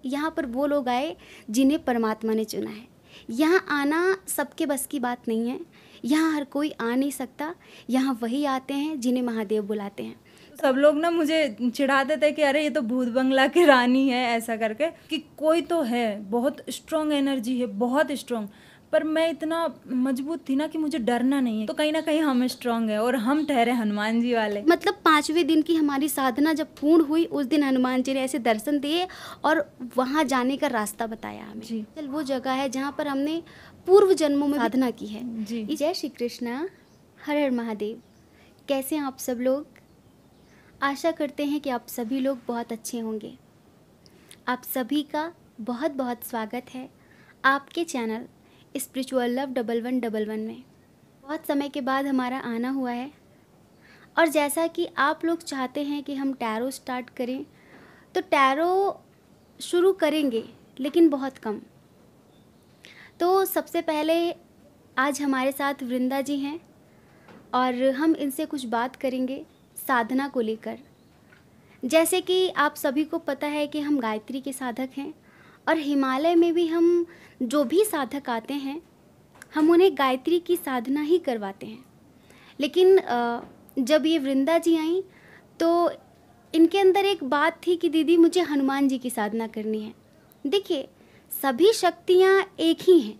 यहाँ पर वो लोग आए जिन्हें परमात्मा ने चुना है। यहाँ आना सबके बस की बात नहीं है, यहाँ हर कोई आ नहीं सकता, यहाँ वही आते हैं जिन्हें महादेव बुलाते हैं। सब लोग ना मुझे चिढ़ाते थे कि अरे ये तो भूत बंगला की रानी है, ऐसा करके, कि कोई तो है, बहुत स्ट्रॉन्ग एनर्जी है, बहुत स्ट्रॉन्ग। पर मैं इतना मजबूत थी ना कि मुझे डरना नहीं है। तो कहीं ना कहीं हम स्ट्रॉन्ग है और हम ठहरे हनुमान जी वाले। मतलब 5वें दिन की हमारी साधना जब पूर्ण हुई, उस दिन हनुमान जी ने ऐसे दर्शन दिए और वहाँ जाने का रास्ता बताया हमें। जी। चल वो जगह है जहाँ पर हमने पूर्व जन्मों में साधना की है। जी। जय श्री कृष्णा, हर हर महादेव। कैसे हैं आप सब लोग? आशा करते हैं कि आप सभी लोग बहुत अच्छे होंगे। आप सभी का बहुत बहुत स्वागत है आपके चैनल स्पिरिचुअल लव 1111 में। बहुत समय के बाद हमारा आना हुआ है और जैसा कि आप लोग चाहते हैं कि हम टैरो स्टार्ट करें, तो टैरो शुरू करेंगे लेकिन बहुत कम। तो सबसे पहले आज हमारे साथ वृंदा जी हैं और हम इनसे कुछ बात करेंगे साधना को लेकर। जैसे कि आप सभी को पता है कि हम गायत्री के साधक हैं और हिमालय में भी हम जो भी साधक आते हैं हम उन्हें गायत्री की साधना ही करवाते हैं। लेकिन जब ये वृंदा जी आई तो इनके अंदर एक बात थी कि दीदी मुझे हनुमान जी की साधना करनी है। देखिए, सभी शक्तियाँ एक ही हैं,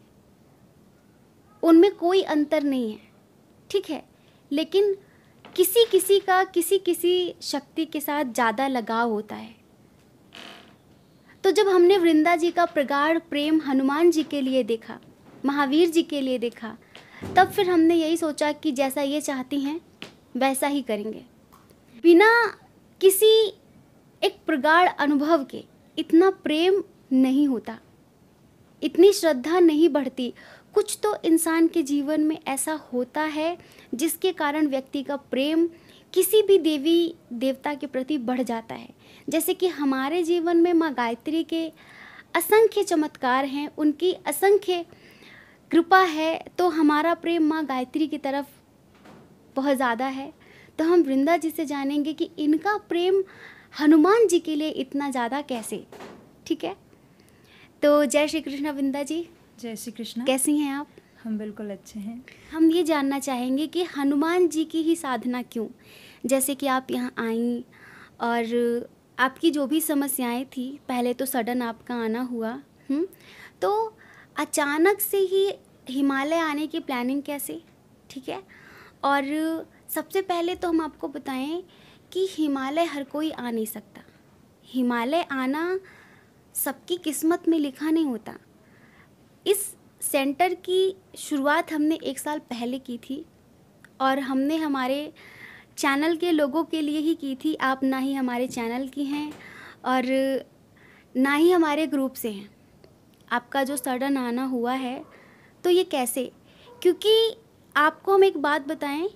उनमें कोई अंतर नहीं है, ठीक है। लेकिन किसी किसी का किसी शक्ति के साथ ज़्यादा लगाव होता है। तो जब हमने वृंदा जी का प्रगाढ़ प्रेम हनुमान जी के लिए देखा, महावीर जी के लिए देखा, तब फिर हमने यही सोचा कि जैसा ये चाहती हैं वैसा ही करेंगे। बिना किसी एक प्रगाढ़ अनुभव के इतना प्रेम नहीं होता, इतनी श्रद्धा नहीं बढ़ती। कुछ तो इंसान के जीवन में ऐसा होता है जिसके कारण व्यक्ति का प्रेम किसी भी देवी देवता के प्रति बढ़ जाता है। जैसे कि हमारे जीवन में माँ गायत्री के असंख्य चमत्कार हैं, उनकी असंख्य कृपा है, तो हमारा प्रेम माँ गायत्री की तरफ बहुत ज़्यादा है। तो हम वृंदा जी से जानेंगे कि इनका प्रेम हनुमान जी के लिए इतना ज़्यादा कैसे, ठीक है। तो जय श्री कृष्ण वृंदा जी। जय श्री कृष्ण। कैसी हैं आप? हम बिल्कुल अच्छे हैं। हम ये जानना चाहेंगे कि हनुमान जी की ही साधना क्यों? जैसे कि आप यहाँ आई और आपकी जो भी समस्याएं थी, पहले तो सडन आपका आना हुआ, तो अचानक से ही हिमालय आने की प्लानिंग कैसे, ठीक है। और सबसे पहले तो हम आपको बताएं कि हिमालय हर कोई आ नहीं सकता। हिमालय आना सबकी किस्मत में लिखा नहीं होता। इस सेंटर की शुरुआत हमने 1 साल पहले की थी और हमने हमारे चैनल के लोगों के लिए ही की थी। आप ना ही हमारे चैनल की हैं और ना ही हमारे ग्रुप से हैं। आपका जो सडन आना हुआ है तो ये कैसे? क्योंकि आपको हम एक बात बताएं,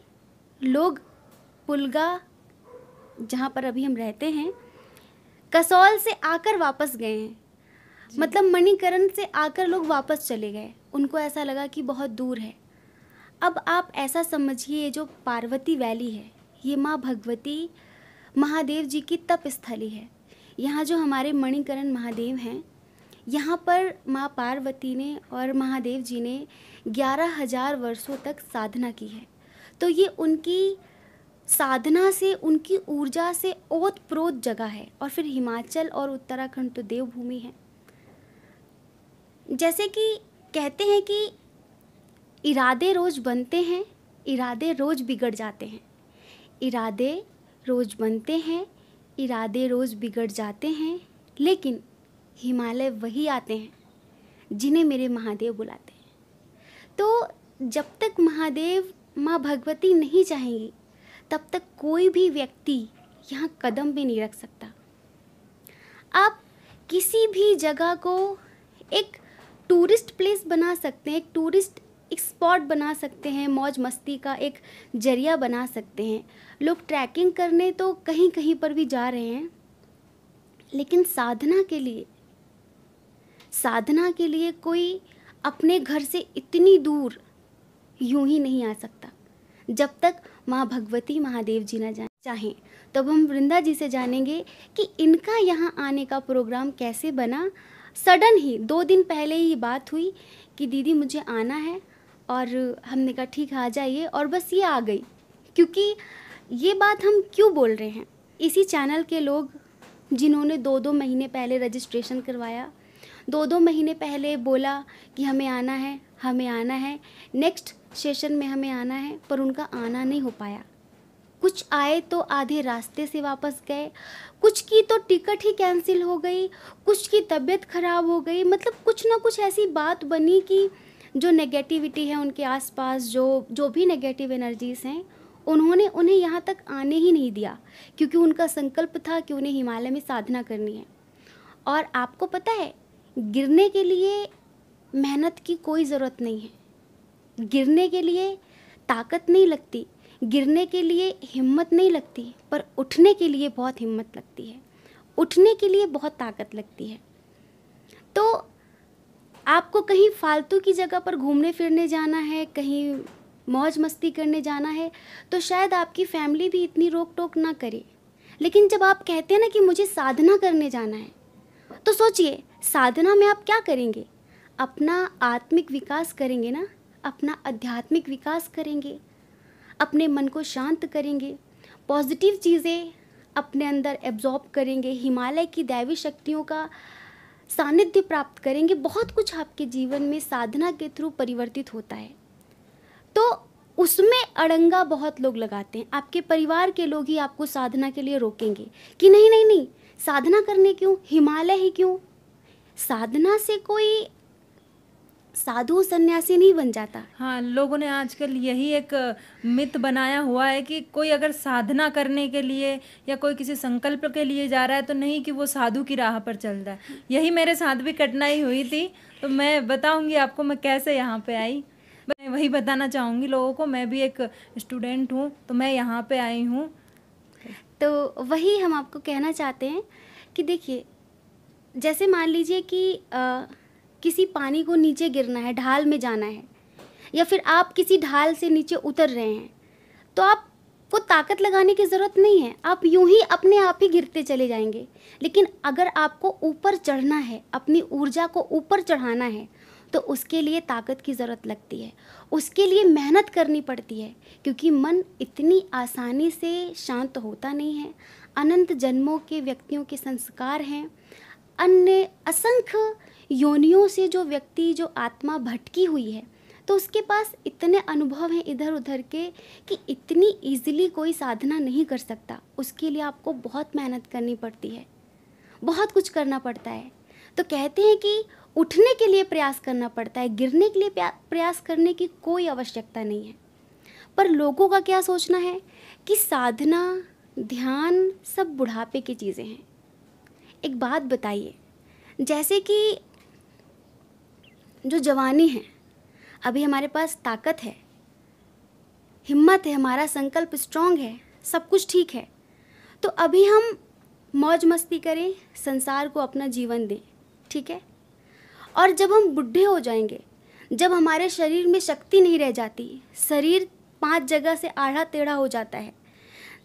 लोग पुलगा जहाँ पर अभी हम रहते हैं, कसौल से आकर वापस गए हैं। मतलब मणिकरण से आकर लोग वापस चले गए, उनको ऐसा लगा कि बहुत दूर है। अब आप ऐसा समझिए, जो पार्वती वैली है ये माँ भगवती महादेव जी की तप स्थली है। यहाँ जो हमारे मणिकरण महादेव हैं, यहाँ पर माँ पार्वती ने और महादेव जी ने 11,000 वर्षों तक साधना की है। तो ये उनकी साधना से, उनकी ऊर्जा से ओतप्रोत जगह है। और फिर हिमाचल और उत्तराखंड तो देवभूमि है। जैसे कि कहते हैं कि इरादे रोज बनते हैं, इरादे रोज बिगड़ जाते हैं। इरादे रोज बनते हैं, इरादे रोज बिगड़ जाते हैं, लेकिन हिमालय वही आते हैं जिन्हें मेरे महादेव बुलाते हैं। तो जब तक महादेव माँ भगवती नहीं चाहेंगी, तब तक कोई भी व्यक्ति यहाँ कदम भी नहीं रख सकता। आप किसी भी जगह को एक टूरिस्ट प्लेस बना सकते हैं, एक टूरिस्ट स्पॉट बना सकते हैं, मौज मस्ती का एक जरिया बना सकते हैं। लोग ट्रैकिंग करने तो कहीं कहीं पर भी जा रहे हैं, लेकिन साधना के लिए कोई अपने घर से इतनी दूर यूं ही नहीं आ सकता जब तक माँ भगवती महादेव जी ना जाएं। चाहें। तो अब हम वृंदा जी से जानेंगे कि इनका यहाँ आने का प्रोग्राम कैसे बना। सडन ही 2 दिन पहले ही बात हुई कि दीदी मुझे आना है, और हमने कहा ठीक है आ जाइए, और बस ये आ गई। क्योंकि ये बात हम क्यों बोल रहे हैं, इसी चैनल के लोग जिन्होंने 2-2 महीने पहले रजिस्ट्रेशन करवाया, 2-2 महीने पहले बोला कि हमें आना है, हमें आना है, नेक्स्ट सेशन में हमें आना है, पर उनका आना नहीं हो पाया। कुछ आए तो आधे रास्ते से वापस गए, कुछ की तो टिकट ही कैंसिल हो गई, कुछ की तबीयत खराब हो गई। मतलब कुछ ना कुछ ऐसी बात बनी कि जो नेगेटिविटी है उनके आसपास, जो भी नेगेटिव एनर्जीज़ हैं, उन्होंने उन्हें यहाँ तक आने ही नहीं दिया, क्योंकि उनका संकल्प था कि उन्हें हिमालय में साधना करनी है। और आपको पता है, गिरने के लिए मेहनत की कोई ज़रूरत नहीं है, गिरने के लिए ताकत नहीं लगती, गिरने के लिए हिम्मत नहीं लगती, पर उठने के लिए बहुत हिम्मत लगती है, उठने के लिए बहुत ताकत लगती है। तो आपको कहीं फालतू की जगह पर घूमने फिरने जाना है, कहीं मौज मस्ती करने जाना है, तो शायद आपकी फैमिली भी इतनी रोक टोक ना करे। लेकिन जब आप कहते हैं ना कि मुझे साधना करने जाना है, तो सोचिए साधना में आप क्या करेंगे? अपना आत्मिक विकास करेंगे ना, अपना आध्यात्मिक विकास करेंगे, अपने मन को शांत करेंगे, पॉजिटिव चीज़ें अपने अंदर एब्जॉर्ब करेंगे, हिमालय की दैवी शक्तियों का सानिध्य प्राप्त करेंगे। बहुत कुछ आपके जीवन में साधना के थ्रू परिवर्तित होता है। तो उसमें अड़ंगा बहुत लोग लगाते हैं, आपके परिवार के लोग ही आपको साधना के लिए रोकेंगे कि नहीं नहीं नहीं, साधना करने क्यों, हिमालय ही क्यों। साधना से कोई साधु सन्यासी नहीं बन जाता। हाँ, लोगों ने आजकल यही एक मिथ बनाया हुआ है कि कोई अगर साधना करने के लिए या कोई किसी संकल्प के लिए जा रहा है तो नहीं कि वो साधु की राह पर चल रहा है। यही मेरे साथ भी कठिनाई हुई थी, तो मैं बताऊंगी आपको मैं कैसे यहाँ पे आई। मैं वही बताना चाहूँगी लोगों को, मैं भी एक स्टूडेंट हूँ, तो मैं यहाँ पे आई हूँ। तो वही हम आपको कहना चाहते हैं कि देखिए, जैसे मान लीजिए कि किसी पानी को नीचे गिरना है, ढाल में जाना है, या फिर आप किसी ढाल से नीचे उतर रहे हैं, तो आपको ताकत लगाने की ज़रूरत नहीं है, आप यूं ही अपने आप ही गिरते चले जाएंगे। लेकिन अगर आपको ऊपर चढ़ना है, अपनी ऊर्जा को ऊपर चढ़ाना है, तो उसके लिए ताकत की ज़रूरत लगती है, उसके लिए मेहनत करनी पड़ती है, क्योंकि मन इतनी आसानी से शांत होता नहीं है। अनंत जन्मों के व्यक्तियों के संस्कार हैं, अन्य असंख्य योनियों से जो व्यक्ति, जो आत्मा भटकी हुई है, तो उसके पास इतने अनुभव हैं इधर उधर के कि इतनी इजीली कोई साधना नहीं कर सकता। उसके लिए आपको बहुत मेहनत करनी पड़ती है, बहुत कुछ करना पड़ता है। तो कहते हैं कि उठने के लिए प्रयास करना पड़ता है, गिरने के लिए प्रयास करने की कोई आवश्यकता नहीं है। पर लोगों का क्या सोचना है कि साधना, ध्यान सब बुढ़ापे की चीज़ें हैं। एक बात बताइए, जैसे कि जो जवानी है, अभी हमारे पास ताकत है, हिम्मत है, हमारा संकल्प स्ट्रांग है, सब कुछ ठीक है, तो अभी हम मौज मस्ती करें, संसार को अपना जीवन दें, ठीक है। और जब हम बूढ़े हो जाएंगे, जब हमारे शरीर में शक्ति नहीं रह जाती, शरीर 5 जगह से आधा टेढ़ा हो जाता है,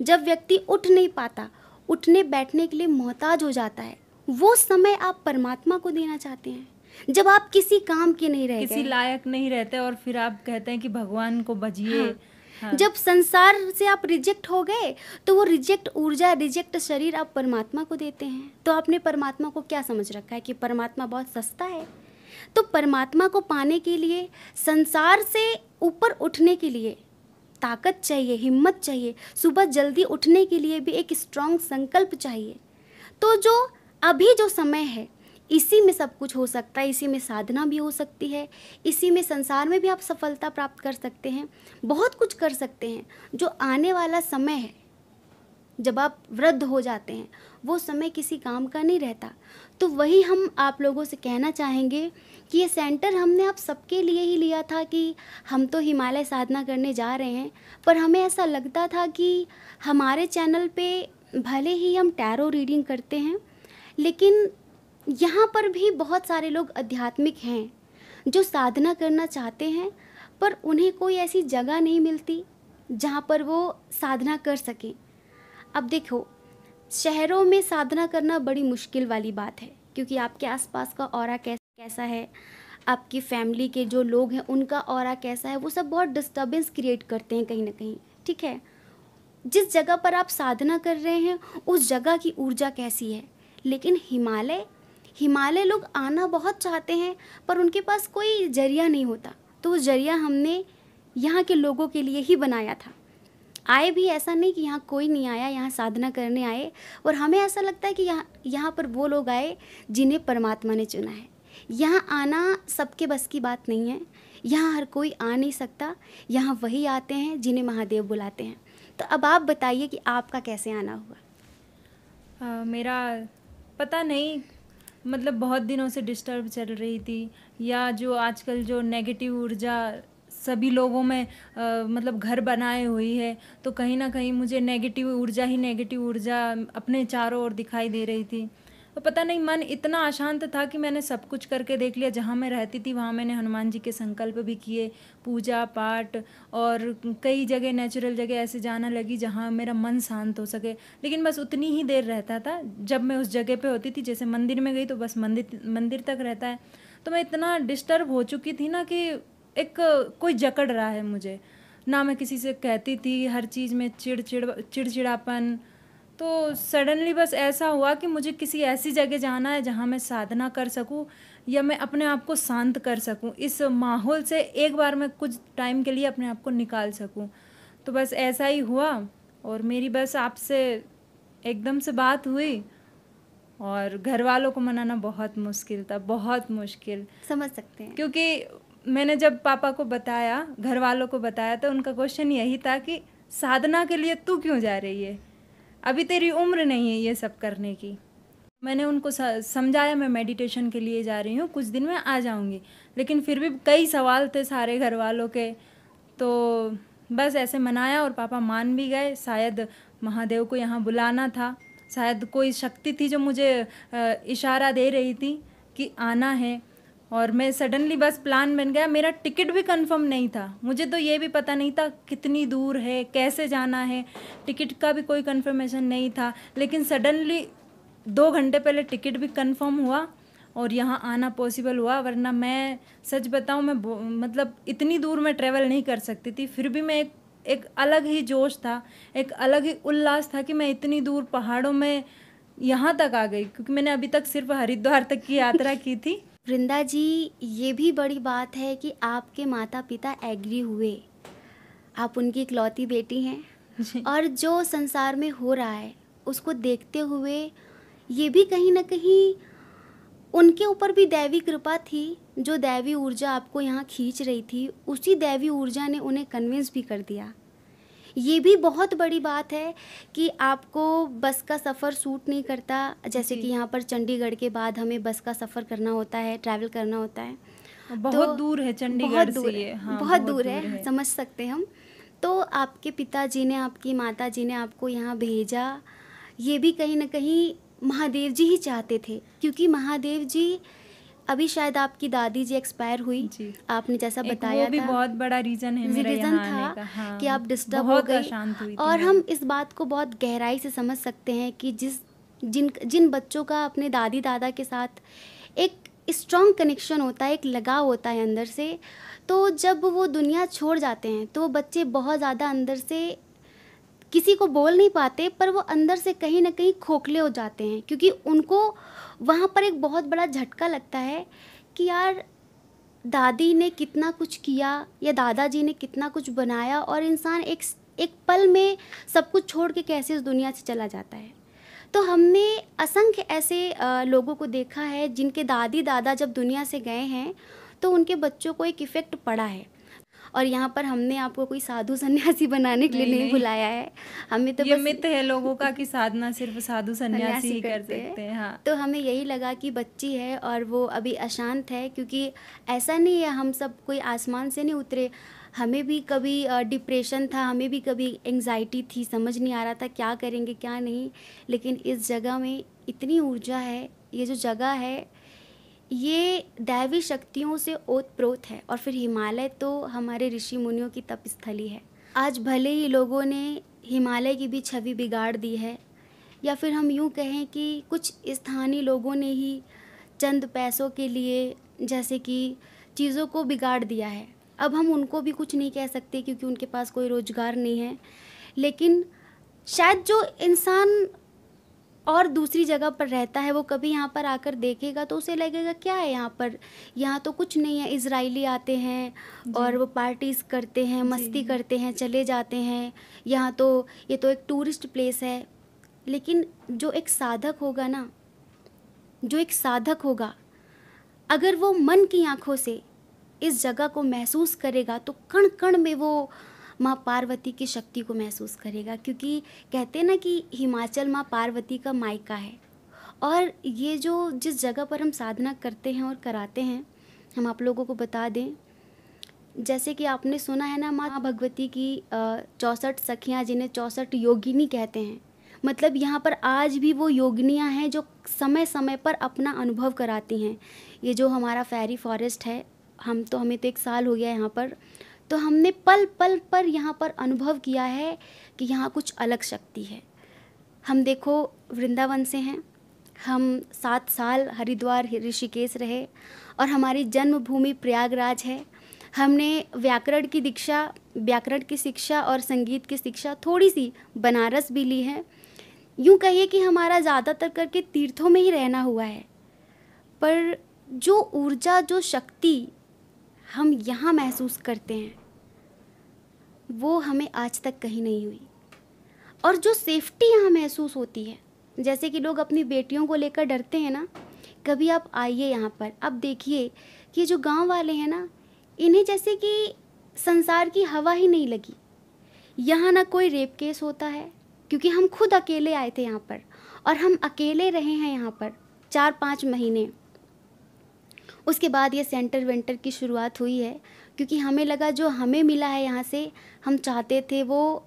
जब व्यक्ति उठ नहीं पाता, उठने बैठने के लिए मोहताज हो जाता है, वो समय आप परमात्मा को देना चाहते हैं, जब आप किसी काम के नहीं रह किसी गए, लायक नहीं रहते, और फिर आप कहते हैं कि भगवान को भजिए। हाँ। हाँ। जब संसार से आप रिजेक्ट हो गए, तो वो रिजेक्ट ऊर्जा, रिजेक्ट शरीर आप परमात्मा को देते हैं। तो आपने परमात्मा को क्या समझ रखा है कि परमात्मा बहुत सस्ता है। तो परमात्मा को पाने के लिए, संसार से ऊपर उठने के लिए ताकत चाहिए, हिम्मत चाहिए, सुबह जल्दी उठने के लिए भी एक स्ट्रांग संकल्प चाहिए। तो जो अभी जो समय है, इसी में सब कुछ हो सकता है, इसी में साधना भी हो सकती है, इसी में संसार में भी आप सफलता प्राप्त कर सकते हैं, बहुत कुछ कर सकते हैं। जो आने वाला समय है, जब आप वृद्ध हो जाते हैं, वो समय किसी काम का नहीं रहता। तो वही हम आप लोगों से कहना चाहेंगे कि ये सेंटर हमने आप सबके लिए ही लिया था कि हम तो हिमालय साधना करने जा रहे हैं, पर हमें ऐसा लगता था कि हमारे चैनल पे भले ही हम टैरो रीडिंग करते हैं, लेकिन यहाँ पर भी बहुत सारे लोग आध्यात्मिक हैं जो साधना करना चाहते हैं, पर उन्हें कोई ऐसी जगह नहीं मिलती जहाँ पर वो साधना कर सकें। अब देखो, शहरों में साधना करना बड़ी मुश्किल वाली बात है, क्योंकि आपके आसपास का ऑरा कैसा है, आपकी फैमिली के जो लोग हैं उनका ऑरा कैसा है, वो सब बहुत डिस्टर्बेंस क्रिएट करते हैं कहीं ना कहीं। ठीक है, जिस जगह पर आप साधना कर रहे हैं उस जगह की ऊर्जा कैसी है। लेकिन हिमालय हिमालय लोग आना बहुत चाहते हैं, पर उनके पास कोई जरिया नहीं होता, तो वो जरिया हमने यहाँ के लोगों के लिए ही बनाया था। आए भी, ऐसा नहीं कि यहाँ कोई नहीं आया, यहाँ साधना करने आए, और हमें ऐसा लगता है कि यहाँ पर वो लोग आए जिन्हें परमात्मा ने चुना है। यहाँ आना सबके बस की बात नहीं है, यहाँ हर कोई आ नहीं सकता, यहाँ वही आते हैं जिन्हें महादेव बुलाते हैं। तो अब आप बताइए कि आपका कैसे आना हुआ। मेरा पता नहीं, मतलब बहुत दिनों से डिस्टर्ब चल रही थी, या जो आजकल जो नेगेटिव ऊर्जा सभी लोगों में मतलब घर बनाए हुई है, तो कहीं ना कहीं मुझे नेगेटिव ऊर्जा अपने चारों ओर दिखाई दे रही थी। तो पता नहीं, मन इतना अशांत था कि मैंने सब कुछ करके देख लिया। जहाँ मैं रहती थी वहाँ मैंने हनुमान जी के संकल्प भी किए, पूजा पाठ, और कई जगह नेचुरल जगह ऐसे जाना लगी जहाँ मेरा मन शांत हो सके। लेकिन बस उतनी ही देर रहता था जब मैं उस जगह पे होती थी। जैसे मंदिर में गई तो बस मंदिर तक रहता है। तो मैं इतना डिस्टर्ब हो चुकी थी ना कि एक कोई जकड़ रहा है मुझे, ना मैं किसी से कहती थी, हर चीज़ में चिड़चिड़ापन। तो सडनली बस ऐसा हुआ कि मुझे किसी ऐसी जगह जाना है जहाँ मैं साधना कर सकूँ, या मैं अपने आप को शांत कर सकूँ, इस माहौल से एक बार मैं कुछ टाइम के लिए अपने आप को निकाल सकूँ। तो बस ऐसा ही हुआ, और मेरी बस आपसे एकदम से बात हुई, और घर वालों को मनाना बहुत मुश्किल था, बहुत मुश्किल। समझ सकते हैं, क्योंकि मैंने जब पापा को बताया, घर वालों को बताया, तो उनका क्वेश्चन यही था कि साधना के लिए तू क्यों जा रही है, अभी तेरी उम्र नहीं है ये सब करने की। मैंने उनको समझाया मैं मेडिटेशन के लिए जा रही हूँ, कुछ दिन में आ जाऊँगी। लेकिन फिर भी कई सवाल थे सारे घर वालों के, तो बस ऐसे मनाया और पापा मान भी गए। शायद महादेव को यहाँ बुलाना था, शायद कोई शक्ति थी जो मुझे इशारा दे रही थी कि आना है। और मैं सडनली बस प्लान बन गया। मेरा टिकट भी कंफर्म नहीं था, मुझे तो ये भी पता नहीं था कितनी दूर है, कैसे जाना है, टिकट का भी कोई कंफर्मेशन नहीं था। लेकिन सडनली 2 घंटे पहले टिकट भी कंफर्म हुआ और यहाँ आना पॉसिबल हुआ। वरना मैं सच बताऊँ, मैं मतलब इतनी दूर मैं ट्रैवल नहीं कर सकती थी। फिर भी मैं एक अलग ही जोश था, एक अलग ही उल्लास था कि मैं इतनी दूर पहाड़ों में यहाँ तक आ गई, क्योंकि मैंने अभी तक सिर्फ हरिद्वार तक की यात्रा की थी। वृंदा जी, ये भी बड़ी बात है कि आपके माता पिता एग्री हुए, आप उनकी इकलौती बेटी हैं, और जो संसार में हो रहा है उसको देखते हुए ये भी कहीं ना कहीं उनके ऊपर भी दैवी कृपा थी। जो दैवी ऊर्जा आपको यहाँ खींच रही थी, उसी दैवी ऊर्जा ने उन्हें कन्विंस भी कर दिया। ये भी बहुत बड़ी बात है कि आपको बस का सफ़र सूट नहीं करता। जैसे कि यहाँ पर चंडीगढ़ के बाद हमें बस का सफ़र करना होता है, ट्रैवल करना होता है, बहुत दूर है चंडीगढ़ से ये। हाँ, बहुत दूर है, समझ सकते हैं हम। तो आपके पिताजी ने, आपकी माताजी ने आपको यहाँ भेजा, ये भी कहीं ना कहीं महादेव जी ही चाहते थे, क्योंकि महादेव जी, अभी शायद आपकी दादी जी एक्सपायर हुई जी। आपने जैसा बताया वो भी था, बहुत बड़ा रीज़न है मेरा यहाँ आने का। हाँ, कि आप डिस्टर्ब हो गई। और हम इस बात को बहुत गहराई से समझ सकते हैं कि जिन बच्चों का अपने दादी दादा के साथ एक स्ट्रॉन्ग कनेक्शन होता है, एक लगाव होता है अंदर से, तो जब वो दुनिया छोड़ जाते हैं तो बच्चे बहुत ज़्यादा अंदर से किसी को बोल नहीं पाते, पर वो अंदर से कहीं ना कहीं खोखले हो जाते हैं, क्योंकि उनको वहाँ पर एक बहुत बड़ा झटका लगता है कि यार दादी ने कितना कुछ किया या दादाजी ने कितना कुछ बनाया, और इंसान एक पल में सब कुछ छोड़ के कैसे इस दुनिया से चला जाता है। तो हमने असंख्य ऐसे लोगों को देखा है जिनके दादी दादा जब दुनिया से गए हैं तो उनके बच्चों को एक इफ़ेक्ट पड़ा है। और यहाँ पर हमने आपको कोई साधु सन्यासी बनाने के लिए नहीं बुलाया है, हमें तो ये मिथ है लोगों का कि साधना सिर्फ साधु सन्यासी ही कर सकते हैं। हाँ। तो हमें यही लगा कि बच्ची है और वो अभी अशांत है, क्योंकि ऐसा नहीं है हम सब कोई आसमान से नहीं उतरे, हमें भी कभी डिप्रेशन था, हमें भी कभी एंग्जाइटी थी, समझ नहीं आ रहा था क्या करेंगे क्या नहीं। लेकिन इस जगह में इतनी ऊर्जा है, ये जो जगह है ये दैवी शक्तियों से ओतप्रोत है। और फिर हिमालय तो हमारे ऋषि मुनियों की तपस्थली है। आज भले ही लोगों ने हिमालय की भी छवि बिगाड़ दी है, या फिर हम यूँ कहें कि कुछ स्थानीय लोगों ने ही चंद पैसों के लिए जैसे कि चीज़ों को बिगाड़ दिया है। अब हम उनको भी कुछ नहीं कह सकते क्योंकि उनके पास कोई रोज़गार नहीं है, लेकिन शायद जो इंसान और दूसरी जगह पर रहता है वो कभी यहाँ पर आकर देखेगा तो उसे लगेगा क्या है यहाँ पर, यहाँ तो कुछ नहीं है। इजरायली आते हैं और वो पार्टीज़ करते हैं, मस्ती करते हैं, चले जाते हैं। यहाँ तो ये तो एक टूरिस्ट प्लेस है। लेकिन जो एक साधक होगा ना, जो एक साधक होगा, अगर वो मन की आँखों से इस जगह को महसूस करेगा तो कण कण में वो माँ पार्वती की शक्ति को महसूस करेगा। क्योंकि कहते हैं ना कि हिमाचल माँ पार्वती का मायका है। और ये जो जिस जगह पर हम साधना करते हैं और कराते हैं, हम आप लोगों को बता दें, जैसे कि आपने सुना है ना, माँ भगवती की 64 सखियाँ जिन्हें 64 योगिनी कहते हैं। मतलब यहाँ पर आज भी वो योगिनियाँ हैं जो समय समय पर अपना अनुभव कराती हैं। ये जो हमारा फेरी फॉरेस्ट है, हमें तो 1 साल हो गया यहाँ पर, तो हमने पल पल पर यहाँ पर अनुभव किया है कि यहाँ कुछ अलग शक्ति है। हम देखो वृंदावन से हैं, हम 7 साल हरिद्वार ऋषिकेश रहे और हमारी जन्मभूमि प्रयागराज है। हमने व्याकरण की शिक्षा और संगीत की शिक्षा थोड़ी सी बनारस भी ली है। यूँ कहिए कि हमारा ज़्यादातर करके तीर्थों में ही रहना हुआ है, पर जो ऊर्जा, जो शक्ति हम यहाँ महसूस करते हैं वो हमें आज तक कहीं नहीं हुई। और जो सेफ्टी यहाँ महसूस होती है, जैसे कि लोग अपनी बेटियों को लेकर डरते हैं ना, कभी आप आइए यहाँ पर, आप देखिए कि जो गांव वाले हैं ना, इन्हें जैसे कि संसार की हवा ही नहीं लगी। यहाँ ना कोई रेप केस होता है, क्योंकि हम खुद अकेले आए थे यहाँ पर और हम अकेले रहे हैं यहाँ पर 4-5 महीने। उसके बाद ये सेंटर वेंटर की शुरुआत हुई है, क्योंकि हमें लगा जो हमें मिला है यहाँ से, हम चाहते थे वो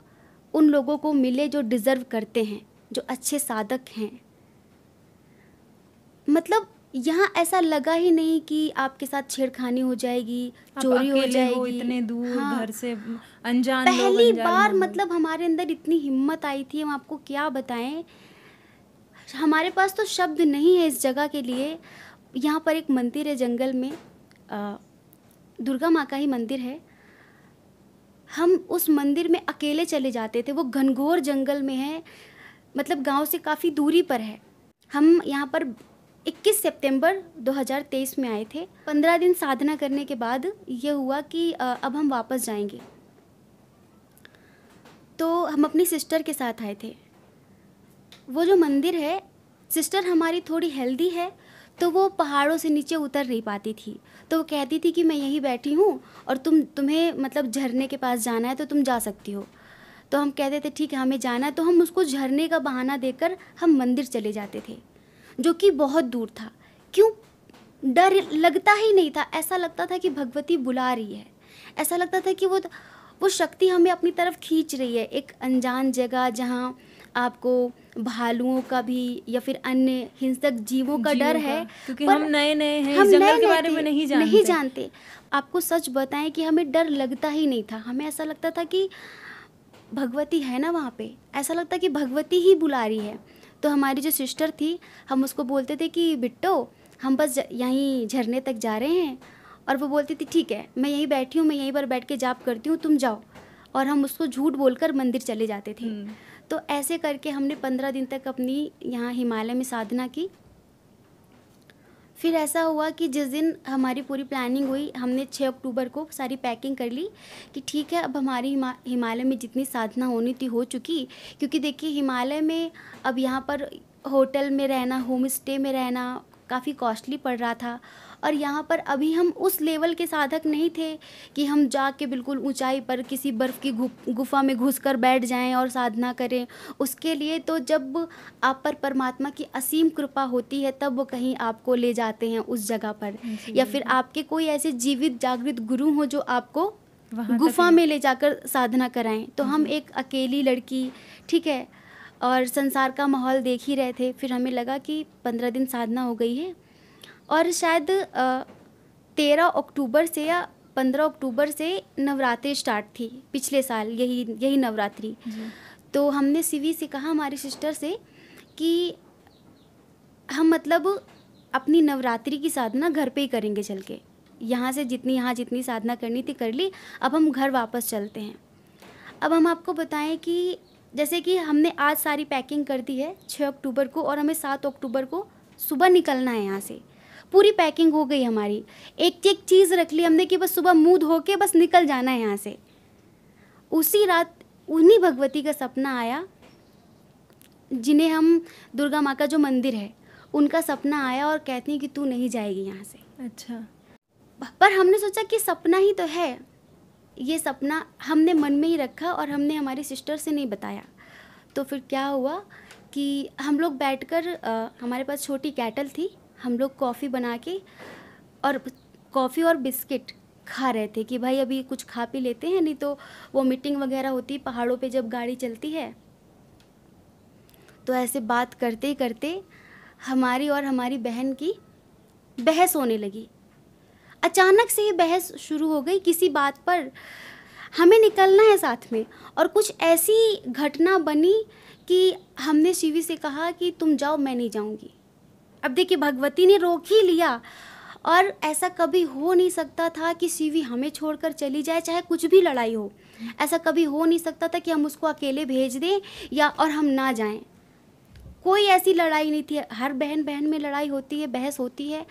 उन लोगों को मिले जो डिज़र्व करते हैं, जो अच्छे साधक हैं। मतलब यहाँ ऐसा लगा ही नहीं कि आपके साथ छेड़खानी हो जाएगी, चोरी हो जाएगी। इतने दूर हाँ, घर से अनजान लोग, पहली अनजान बार लोग। मतलब हमारे अंदर इतनी हिम्मत आई थी, हम आपको क्या बताएं। हमारे पास तो शब्द नहीं है इस जगह के लिए। यहाँ पर एक मंदिर है जंगल में, दुर्गा माँ का ही मंदिर है। हम उस मंदिर में अकेले चले जाते थे, वो घनघोर जंगल में है, मतलब गांव से काफ़ी दूरी पर है। हम यहाँ पर 21 सितंबर 2023 में आए थे। 15 दिन साधना करने के बाद ये हुआ कि अब हम वापस जाएंगे। तो हम अपनी सिस्टर के साथ आए थे। वो जो मंदिर है, सिस्टर हमारी थोड़ी हेल्दी है, तो वो पहाड़ों से नीचे उतर नहीं पाती थी। तो वो कहती थी कि मैं यहीं बैठी हूँ और तुम्हें मतलब झरने के पास जाना है तो तुम जा सकती हो। तो हम कहते थे ठीक है हमें जाना है, तो हम उसको झरने का बहाना देकर हम मंदिर चले जाते थे, जो कि बहुत दूर था। क्यों? डर लगता ही नहीं था, ऐसा लगता था कि भगवती बुला रही है, ऐसा लगता था कि वो शक्ति हमें अपनी तरफ खींच रही है। एक अनजान जगह जहाँ आपको भालुओं का भी या फिर अन्य हिंसक जीवों का डर है, क्योंकि पर हम नए हैं, हम इस जंगल के नए बारे थे, में नहीं जानते। आपको सच बताएं कि हमें डर लगता ही नहीं था। हमें ऐसा लगता था कि भगवती है ना वहाँ पे, ऐसा लगता कि भगवती ही बुला रही है। तो हमारी जो सिस्टर थी, हम उसको बोलते थे कि बिट्टो हम बस यहीं झरने तक जा रहे हैं, और वो बोलती थी ठीक है मैं यहीं बैठी हूँ, मैं यहीं पर बैठ के जाप करती हूँ, तुम जाओ। और हम उसको झूठ बोलकर मंदिर चले जाते थे। तो ऐसे करके हमने 15 दिन तक अपनी यहाँ हिमालय में साधना की। फिर ऐसा हुआ कि जिस दिन हमारी पूरी प्लानिंग हुई, हमने 6 अक्टूबर को सारी पैकिंग कर ली कि ठीक है अब हमारी हिमालय में जितनी साधना होनी थी हो चुकी। क्योंकि देखिए हिमालय में अब यहाँ पर होटल में रहना, होम स्टे में रहना काफ़ी कॉस्टली पड़ रहा था। और यहाँ पर अभी हम उस लेवल के साधक नहीं थे कि हम जाके बिल्कुल ऊंचाई पर किसी बर्फ़ की गुफा में घुसकर बैठ जाएं और साधना करें। उसके लिए तो जब आप पर परमात्मा की असीम कृपा होती है तब वो कहीं आपको ले जाते हैं उस जगह पर, या फिर आपके कोई ऐसे जीवित जागृत गुरु हो जो आपको गुफा में ले जाकर साधना कराएं। तो हम एक अकेली लड़की, ठीक है, और संसार का माहौल देख ही रहे थे। फिर हमें लगा कि 15 दिन साधना हो गई है और शायद 13 अक्टूबर से या 15 अक्टूबर से नवरात्रि स्टार्ट थी पिछले साल, यही नवरात्रि। तो हमने शिवी से कहा, हमारी सिस्टर से, कि हम मतलब अपनी नवरात्रि की साधना घर पे ही करेंगे चल के। यहाँ जितनी साधना करनी थी कर ली, अब हम घर वापस चलते हैं। अब हम आपको बताएं कि जैसे कि हमने आज सारी पैकिंग कर दी है 6 अक्टूबर को, और हमें 7 अक्टूबर को सुबह निकलना है यहाँ से। पूरी पैकिंग हो गई हमारी, एक एक चीज़ रख ली हमने कि बस सुबह मुँह धो के बस निकल जाना है यहाँ से। उसी रात उन्हीं भगवती का सपना आया, जिन्हें हम दुर्गा माँ का जो मंदिर है उनका सपना आया, और कहती हैं कि तू नहीं जाएगी यहाँ से। अच्छा। पर हमने सोचा कि सपना ही तो है, ये सपना हमने मन में ही रखा और हमने हमारी सिस्टर से नहीं बताया। तो फिर क्या हुआ कि हम लोग बैठकर हमारे पास छोटी कैटल थी, हम लोग कॉफ़ी बना के और कॉफ़ी और बिस्किट खा रहे थे कि भाई अभी कुछ खा पी लेते हैं, नहीं तो वो मीटिंग वगैरह होती पहाड़ों पे जब गाड़ी चलती है। तो ऐसे बात करते ही करते हमारी और हमारी बहन की बहस होने लगी। अचानक से ये बहस शुरू हो गई किसी बात पर, हमें निकलना है साथ में, और कुछ ऐसी घटना बनी कि हमने शिवी से कहा कि तुम जाओ, मैं नहीं जाऊंगी। अब देखिए भगवती ने रोक ही लिया, और ऐसा कभी हो नहीं सकता था कि शिवी हमें छोड़कर चली जाए, चाहे कुछ भी लड़ाई हो। ऐसा कभी हो नहीं सकता था कि हम उसको अकेले भेज दें या और हम ना जाएं। कोई ऐसी लड़ाई नहीं थी। हर बहन बहन में लड़ाई होती है, बहस होती है,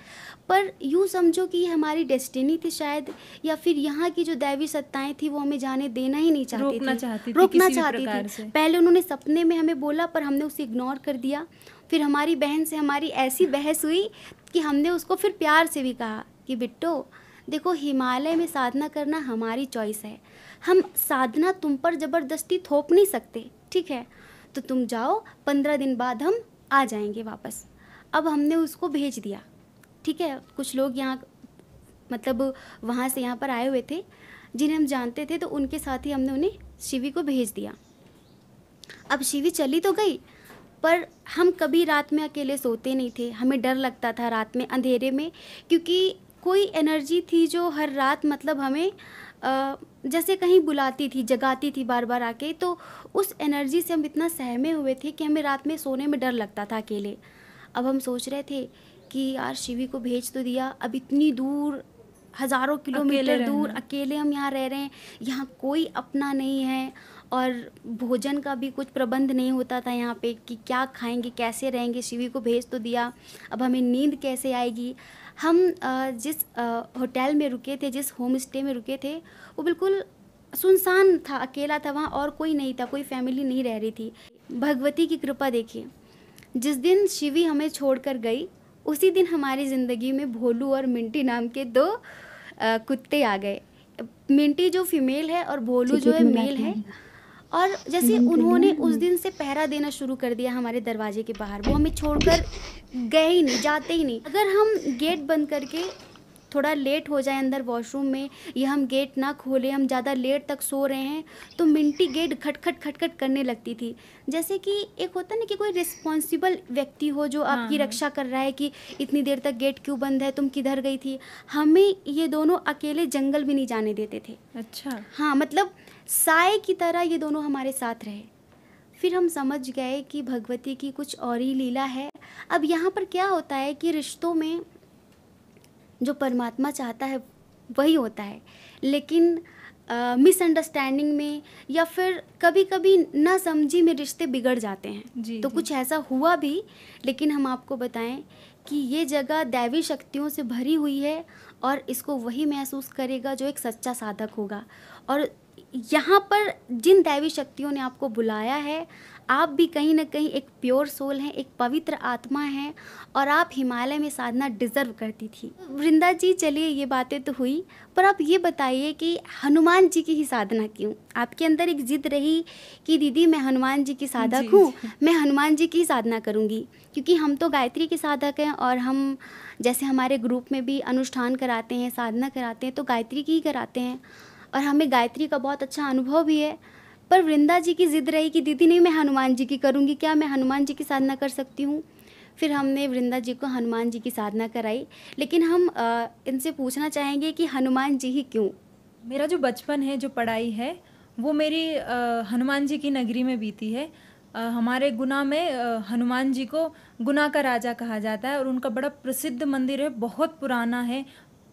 पर यूँ समझो कि ये हमारी डेस्टिनी थी शायद, या फिर यहाँ की जो दैवी सत्ताएं थी वो हमें जाने देना ही नहीं चाहती रोकना थी, चाहती थी रोकना किसी भी चाहती प्रकार थी। से। पहले उन्होंने सपने में हमें बोला, पर हमने उसे इग्नोर कर दिया। फिर हमारी बहन से हमारी ऐसी बहस हुई कि हमने उसको फिर प्यार से भी कहा कि बिट्टो देखो, हिमालय में साधना करना हमारी चॉइस है, हम साधना तुम पर ज़बरदस्ती थोप नहीं सकते, ठीक है? तो तुम जाओ, 15 दिन बाद हम आ जाएंगे वापस। अब हमने उसको भेज दिया, ठीक है? कुछ लोग यहाँ मतलब वहाँ से यहाँ पर आए हुए थे जिन्हें हम जानते थे, तो उनके साथ ही हमने उन्हें शिवी को भेज दिया। अब शिवी चली तो गई, पर हम कभी रात में अकेले सोते नहीं थे। हमें डर लगता था रात में अंधेरे में, क्योंकि कोई एनर्जी थी जो हर रात मतलब हमें जैसे कहीं बुलाती थी, जगाती थी बार बार आके। तो उस एनर्जी से हम इतना सहमे हुए थे कि हमें रात में सोने में डर लगता था अकेले। अब हम सोच रहे थे कि यार शिवी को भेज तो दिया, अब इतनी दूर, हज़ारों किलोमीटर दूर अकेले हम यहाँ रह रहे हैं, यहाँ कोई अपना नहीं है, और भोजन का भी कुछ प्रबंध नहीं होता था यहाँ पे कि क्या खाएंगे, कैसे रहेंगे। शिवी को भेज तो दिया, अब हमें नींद कैसे आएगी। हम जिस होटल में रुके थे, जिस होम स्टे में रुके थे, वो बिल्कुल सुनसान था, अकेला था, वहाँ और कोई नहीं था, कोई फैमिली नहीं रह रही थी। भगवती की कृपा देखिए, जिस दिन शिवी हमें छोड़कर गई उसी दिन हमारी ज़िंदगी में भोलू और मिंटी नाम के 2 कुत्ते आ गए। मिंटी जो फीमेल है और भोलू जो है मेल है। और जैसे उन्होंने उस दिन से पहरा देना शुरू कर दिया हमारे दरवाजे के बाहर, वो हमें छोड़कर गए ही नहीं, जाते ही नहीं। अगर हम गेट बंद करके थोड़ा लेट हो जाए अंदर वॉशरूम में, या हम गेट ना खोलें, हम ज़्यादा लेट तक सो रहे हैं, तो मिंटी गेट खटखट खटखट करने लगती थी। जैसे कि एक होता ना कि कोई रिस्पॉन्सिबल व्यक्ति हो जो आपकी रक्षा कर रहा है कि इतनी देर तक गेट क्यों बंद है, तुम किधर गई थी। हमें ये दोनों अकेले जंगल भी नहीं जाने देते थे। अच्छा। हाँ, मतलब साए की तरह ये दोनों हमारे साथ रहे। फिर हम समझ गए कि भगवती की कुछ और ही लीला है। अब यहाँ पर क्या होता है कि रिश्तों में जो परमात्मा चाहता है वही होता है, लेकिन मिसअंडरस्टैंडिंग में या फिर कभी कभी ना समझी में रिश्ते बिगड़ जाते हैं। जी, तो जी। कुछ ऐसा हुआ भी, लेकिन हम आपको बताएं कि ये जगह दैवी शक्तियों से भरी हुई है, और इसको वही महसूस करेगा जो एक सच्चा साधक होगा। और यहाँ पर जिन दैवी शक्तियों ने आपको बुलाया है, आप भी कहीं ना कहीं एक प्योर सोल हैं, एक पवित्र आत्मा हैं, और आप हिमालय में साधना डिज़र्व करती थी। वृंदा जी, चलिए ये बातें तो हुई, पर आप ये बताइए कि हनुमान जी की ही साधना क्यों? आपके अंदर एक जिद रही कि दीदी मैं हनुमान जी की साधक हूँ, मैं हनुमान जी की ही साधना करूँगी, क्योंकि हम तो गायत्री के साधक हैं, और हम जैसे हमारे ग्रुप में भी अनुष्ठान कराते हैं, साधना कराते हैं, तो गायत्री की ही कराते हैं, और हमें गायत्री का बहुत अच्छा अनुभव भी है। पर वृंदा जी की ज़िद रही कि दीदी नहीं, मैं हनुमान जी की करूँगी, क्या मैं हनुमान जी की साधना कर सकती हूँ? फिर हमने वृंदा जी को हनुमान जी की साधना कराई। लेकिन हम इनसे पूछना चाहेंगे कि हनुमान जी ही क्यों? मेरा जो बचपन है, जो पढ़ाई है, वो मेरी हनुमान जी की नगरी में बीती है। हमारे गुना में हनुमान जी को गुना का राजा कहा जाता है और उनका बड़ा प्रसिद्ध मंदिर है, बहुत पुराना है।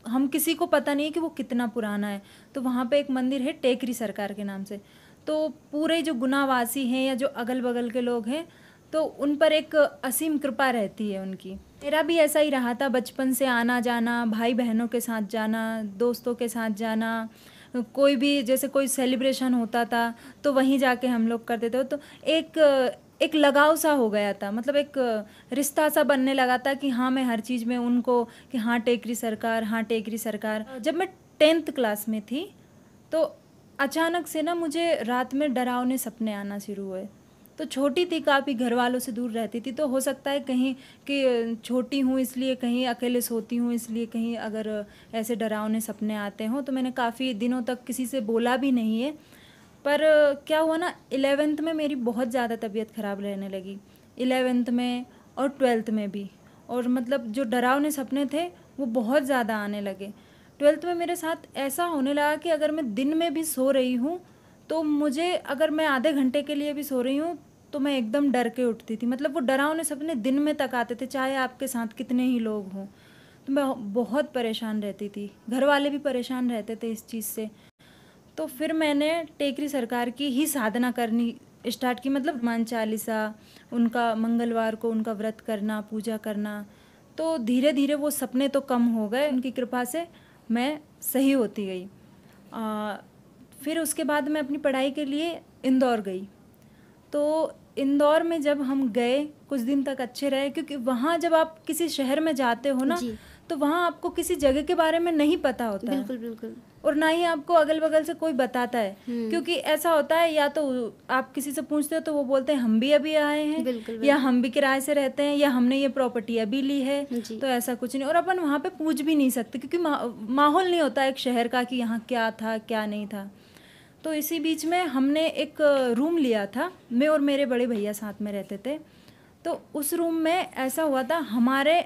हम किसी को पता नहीं कि वो कितना पुराना है। तो वहाँ पे एक मंदिर है टेकरी सरकार के नाम से। तो पूरे जो गुनावासी हैं या जो अगल बगल के लोग हैं, तो उन पर एक असीम कृपा रहती है उनकी। मेरा भी ऐसा ही रहा था, बचपन से आना जाना, भाई बहनों के साथ जाना, दोस्तों के साथ जाना, कोई भी जैसे कोई सेलिब्रेशन होता था तो वहीं जाके हम लोग करते थे। तो एक एक लगाव सा हो गया था, मतलब एक रिश्ता सा बनने लगा था कि हाँ मैं हर चीज़ में उनको कि हाँ टेकरी सरकार, हाँ टेकरी सरकार। जब मैं 10th क्लास में थी तो अचानक से ना मुझे रात में डरावने सपने आना शुरू हुए। तो छोटी थी काफ़ी, घर वालों से दूर रहती थी, तो हो सकता है कहीं कि छोटी हूँ इसलिए कहीं अकेले सोती हूँ इसलिए कहीं अगर ऐसे डरावने सपने आते हों। तो मैंने काफ़ी दिनों तक किसी से बोला भी नहीं है। पर क्या हुआ ना, 11th में मेरी बहुत ज़्यादा तबीयत ख़राब रहने लगी, 11th में और 12th में भी। और मतलब जो डरावने सपने थे वो बहुत ज़्यादा आने लगे। 12th में मेरे साथ ऐसा होने लगा कि अगर मैं दिन में भी सो रही हूँ तो मुझे, अगर मैं आधे घंटे के लिए भी सो रही हूँ तो मैं एकदम डर के उठती थी। मतलब वो डरावने सपने दिन में तक आते थे, चाहे आपके साथ कितने ही लोग हों। तो मैं बहुत परेशान रहती थी, घर वाले भी परेशान रहते थे इस चीज़ से। तो फिर मैंने टेकरी सरकार की ही साधना करनी स्टार्ट की, मतलब हनुमान चालीसा, उनका मंगलवार को उनका व्रत करना, पूजा करना। तो धीरे धीरे वो सपने तो कम हो गए, उनकी कृपा से मैं सही होती गई। फिर उसके बाद मैं अपनी पढ़ाई के लिए इंदौर गई। तो इंदौर में जब हम गए कुछ दिन तक अच्छे रहे, क्योंकि वहाँ जब आप किसी शहर में जाते हो ना, जी। तो वहाँ आपको किसी जगह के बारे में नहीं पता होता है बिल्कुल बिल्कुल। और ना ही आपको अगल बगल से कोई बताता है। क्योंकि ऐसा होता है, या तो आप किसी से पूछते हो तो वो बोलते हैं हम भी अभी आए हैं, बिल्कुल या हम भी किराए से रहते हैं, या हमने ये प्रॉपर्टी अभी ली है। जी। तो ऐसा कुछ नहीं, और अपन वहाँ पे पूछ भी नहीं सकते क्योंकि माहौल नहीं होता एक शहर का कि यहाँ क्या था क्या नहीं था। तो इसी बीच में हमने एक रूम लिया था, मैं और मेरे बड़े भैया साथ में रहते थे। तो उस रूम में ऐसा हुआ था, हमारे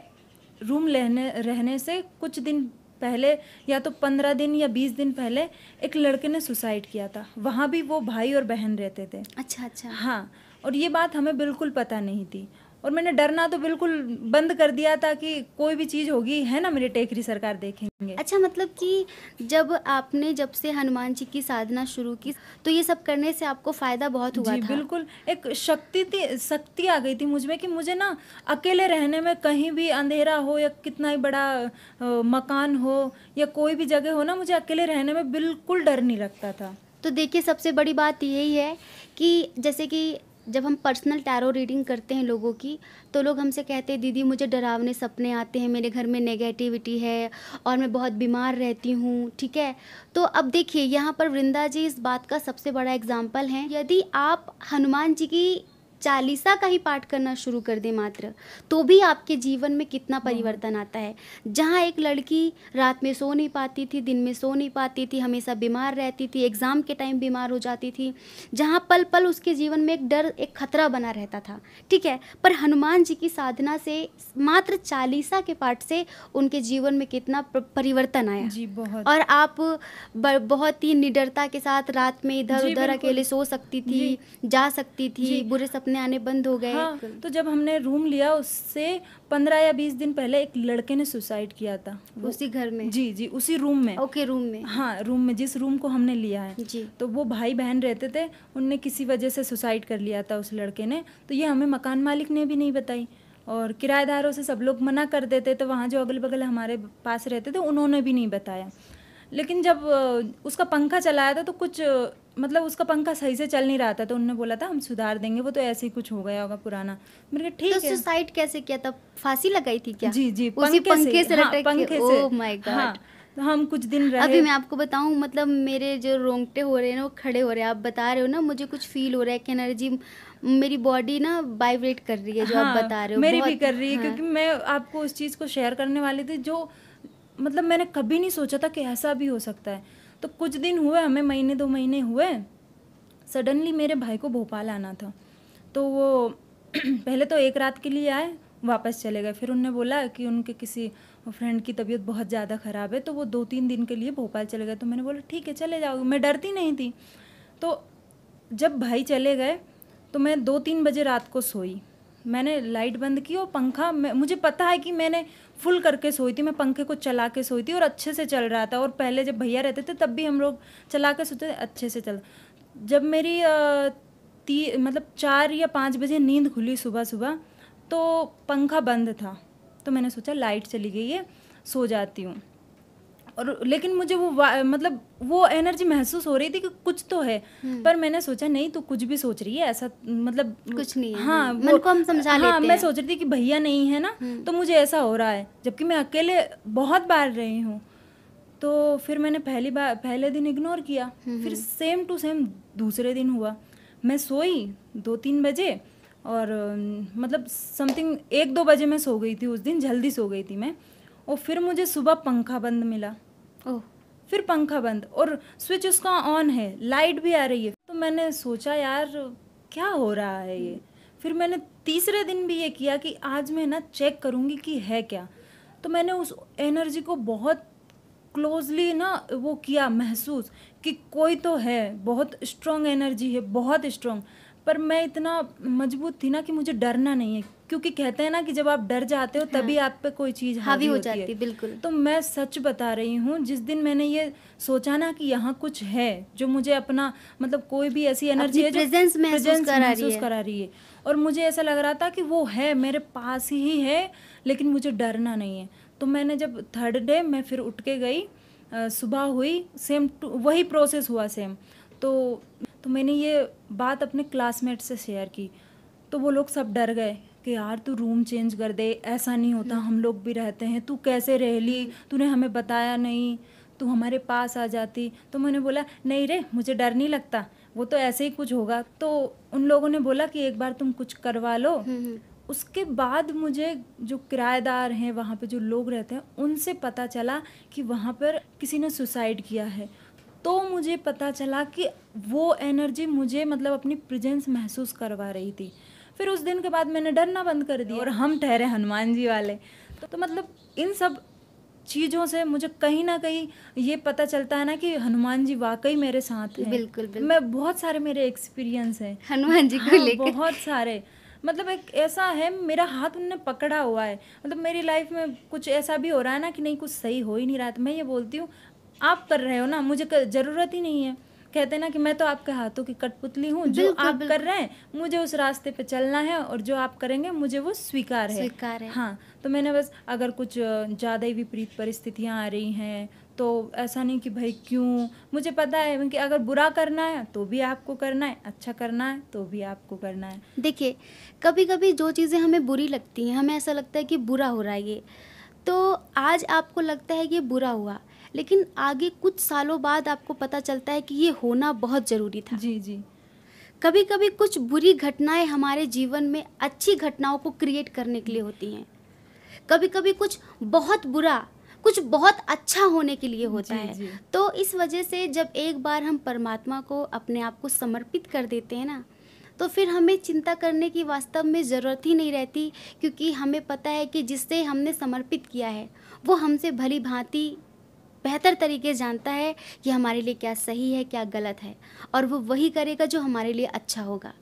रूम रहने से कुछ दिन पहले, या तो 15 दिन या 20 दिन पहले, एक लड़के ने सुसाइड किया था। वहाँ भी वो भाई और बहन रहते थे। अच्छा अच्छा। हाँ, और ये बात हमें बिल्कुल पता नहीं थी और मैंने डरना तो बिल्कुल बंद कर दिया था कि कोई भी चीज़ होगी है ना मेरे टेकरी सरकार देखेंगे। अच्छा, मतलब कि जब से हनुमान जी की साधना शुरू की तो ये सब करने से आपको फ़ायदा बहुत हुआ जी था? बिल्कुल, एक शक्ति आ गई थी मुझ में कि मुझे ना अकेले रहने में, कहीं भी अंधेरा हो या कितना ही बड़ा मकान हो या कोई भी जगह हो ना, मुझे अकेले रहने में बिल्कुल डर नहीं लगता था। तो देखिए, सबसे बड़ी बात यही है कि जैसे कि जब हम पर्सनल टैरो रीडिंग करते हैं लोगों की, तो लोग हमसे कहते हैं दीदी मुझे डरावने सपने आते हैं, मेरे घर में नेगेटिविटी है और मैं बहुत बीमार रहती हूँ, ठीक है। तो अब देखिए, यहाँ पर वृंदा जी इस बात का सबसे बड़ा एग्जाम्पल हैं। यदि आप हनुमान जी की चालीसा का ही पाठ करना शुरू कर दें मात्र, तो भी आपके जीवन में कितना परिवर्तन आता है। जहाँ एक लड़की रात में सो नहीं पाती थी, दिन में सो नहीं पाती थी, हमेशा बीमार रहती थी, एग्ज़ाम के टाइम बीमार हो जाती थी, जहाँ पल पल उसके जीवन में एक डर, एक खतरा बना रहता था, ठीक है। पर हनुमान जी की साधना से, मात्र चालीसा के पाठ से उनके जीवन में कितना परिवर्तन आया। जी बहुत। और आप बहुत ही निडरता के साथ रात में इधर जी उधर बिल्कुल। अकेले सो सकती थी, जी। जा सकती थी, जी। बुरे सपने आने बंद हो गए। हाँ, तो जब हमने रूम लिया उससे 15 या 20 दिन पहले एक लड़के ने सुसाइड किया था। उसी घर में? जी जी, उसी रूम में। ओके, रूम में। हाँ, रूम में, जिस रूम को हमने लिया है। जी। तो वो भाई बहन रहते थे, उनने किसी वजह से सुसाइड कर लिया था उस लड़के ने। तो ये हमें मकान मालिक ने भी नहीं बताई और किराएदारों से सब लोग मना कर देते थे, वहाँ जो अगल बगल हमारे पास रहते थे उन्होंने भी नहीं बताया। लेकिन जब उसका पंखा चलाया था तो कुछ मतलब उसका पंखा सही से चल नहीं रहा था, तो उन्होंने बोला था हम सुधार देंगे, वो तो ऐसे ही कुछ हो गया होगा पुराना। मैंने कहा तो ठीक है। सुसाइड कैसे किया था? फांसी लगाई थी क्या? जी जी, उसी पंखे से हाँ, लटक के? पंखे से। ओह माय हाँ, गॉड। तो हम कुछ दिन अभी रहे। मैं आपको बताऊं, मतलब मेरे जो रोंगटे हो रहे हैं ना, वो खड़े हो रहे हैं। आप बता रहे हो ना, मुझे कुछ फील हो रहा है कि एनर्जी, मेरी बॉडी ना वाइब्रेट कर रही है जो आप हाँ, बता रहे हो। मेरी भी बहुत। कर रही है। हाँ। क्योंकि मैं आपको उस चीज़ को शेयर करने वाली थी जो मतलब मैंने कभी नहीं सोचा था कि ऐसा भी हो सकता है। तो कुछ दिन हुए, हमें महीने 2 महीने हुए, सडनली मेरे भाई को भोपाल आना था। तो वो पहले तो 1 रात के लिए आए, वापस चले गए। फिर उन्होंने बोला कि उनके किसी फ्रेंड की तबीयत बहुत ज़्यादा ख़राब है, तो वो 2-3 दिन के लिए भोपाल चले गए। तो मैंने बोला ठीक है चले जाओ, मैं डरती नहीं थी। तो जब भाई चले गए तो मैं 2-3 बजे रात को सोई। मैंने लाइट बंद की और पंखा मुझे पता है कि मैंने फुल करके सोई थी, मैं पंखे को चला के सोई थी और अच्छे से चल रहा था। और पहले जब भैया रहते थे तब भी हम लोग चला के सोते थे, अच्छे से चल। जब मेरी मतलब 4 या 5 बजे नींद खुली सुबह सुबह, तो पंखा बंद था। तो मैंने सोचा लाइट चली गई है, सो जाती हूँ। और लेकिन मुझे मतलब वो एनर्जी महसूस हो रही थी कि कुछ तो है। पर मैंने सोचा नहीं, तू कुछ भी सोच रही है, ऐसा मतलब कुछ नहीं है। हाँ, मन को हम समझा लेते हाँ, हैं। मैं सोच रही थी कि भैया नहीं है ना, तो मुझे ऐसा हो रहा है, जबकि मैं अकेले बहुत बार रही हूँ। तो फिर मैंने पहले दिन इग्नोर किया। फिर सेम टू सेम दूसरे दिन हुआ। मैं सोई 2-3 बजे और मतलब समथिंग 1-2 बजे मैं सो गई थी उस दिन, जल्दी सो गई थी मैं। और फिर मुझे सुबह पंखा बंद मिला। ओह, फिर पंखा बंद और स्विच उसका ऑन है, लाइट भी आ रही है। तो मैंने सोचा यार क्या हो रहा है ये। फिर मैंने तीसरे दिन भी ये किया कि आज मैं ना चेक करूँगी कि है क्या। तो मैंने उस एनर्जी को बहुत क्लोजली ना वो किया महसूस कि कोई तो है, बहुत स्ट्रॉन्ग एनर्जी है, बहुत स्ट्रॉन्ग। पर मैं इतना मजबूत थी ना कि मुझे डरना नहीं है, क्योंकि कहते हैं ना कि जब आप डर जाते हो तभी आप पे कोई चीज़ हावी हो होती जाती है। है, बिल्कुल। तो मैं सच बता रही हूँ, जिस दिन मैंने ये सोचा ना कि यहाँ कुछ है जो मुझे अपना मतलब कोई भी ऐसी एनर्जी है जो प्रेजेंस महसूस करा रही है, और मुझे ऐसा लग रहा था कि वो है मेरे पास ही है, लेकिन मुझे डरना नहीं है। तो मैंने जब 3rd डे मैं फिर उठ के गई, सुबह हुई, सेम वही प्रोसेस हुआ सेम। तो मैंने ये बात अपने क्लासमेट से शेयर की, तो वो लोग सब डर गए कि यार तू रूम चेंज कर दे, ऐसा नहीं होता, हम लोग भी रहते हैं, तू कैसे रह ली, तूने हमें बताया नहीं, तू हमारे पास आ जाती। तो मैंने बोला नहीं रे, मुझे डर नहीं लगता, वो तो ऐसे ही कुछ होगा। तो उन लोगों ने बोला कि एक बार तुम कुछ करवा लो। उसके बाद मुझे जो किराएदार हैं, वहाँ पे जो लोग रहते हैं, उनसे पता चला कि वहाँ पर किसी ने सुसाइड किया है। तो मुझे पता चला कि वो एनर्जी मुझे मतलब अपनी प्रेजेंस महसूस करवा रही थी। फिर उस दिन के बाद मैंने डरना बंद कर दिया और हम ठहरे हनुमान जी वाले। तो मतलब इन सब चीज़ों से मुझे कहीं ना कहीं ये पता चलता है ना कि हनुमान जी वाकई मेरे साथ हैं। बिल्कुल, बिल्कुल। मैं बहुत सारे मेरे एक्सपीरियंस हैं हनुमान जी को हाँ, लेकर। बहुत सारे। मतलब एक ऐसा है, मेरा हाथ उनने पकड़ा हुआ है। मतलब मेरी लाइफ में कुछ ऐसा भी हो रहा है ना कि नहीं, कुछ सही हो ही नहीं रहा है, तो मैं ये बोलती हूँ आप कर रहे हो ना, मुझे ज़रूरत ही नहीं है। कहते हैं ना कि मैं तो आपके हाथों की कठपुतली हूँ, जो बिल्कुल, आप कर बिल्कुल। रहे हैं मुझे उस रास्ते पे चलना है, और जो आप करेंगे मुझे वो स्वीकार है। हाँ, तो मैंने बस अगर कुछ ज़्यादा ही विपरीत परिस्थितियाँ आ रही हैं तो ऐसा नहीं कि भाई क्यों, मुझे पता है कि अगर बुरा करना है तो भी आपको करना है, अच्छा करना है तो भी आपको करना है। देखिए, कभी कभी जो चीज़ें हमें बुरी लगती हैं, हमें ऐसा लगता है कि बुरा हो रहा है ये, तो आज आपको लगता है कि ये बुरा हुआ, लेकिन आगे कुछ सालों बाद आपको पता चलता है कि ये होना बहुत ज़रूरी था। जी जी। कभी कभी कुछ बुरी घटनाएं हमारे जीवन में अच्छी घटनाओं को क्रिएट करने के लिए होती हैं। कभी कभी कुछ बहुत बुरा कुछ बहुत अच्छा होने के लिए होता है। जी। तो इस वजह से जब एक बार हम परमात्मा को अपने आप को समर्पित कर देते हैं ना, तो फिर हमें चिंता करने की वास्तव में ज़रूरत ही नहीं रहती, क्योंकि हमें पता है कि जिससे हमने समर्पित किया है वो हमसे भली भांति बेहतर तरीके जानता है कि हमारे लिए क्या सही है, क्या गलत है, और वो वही करेगा जो हमारे लिए अच्छा होगा।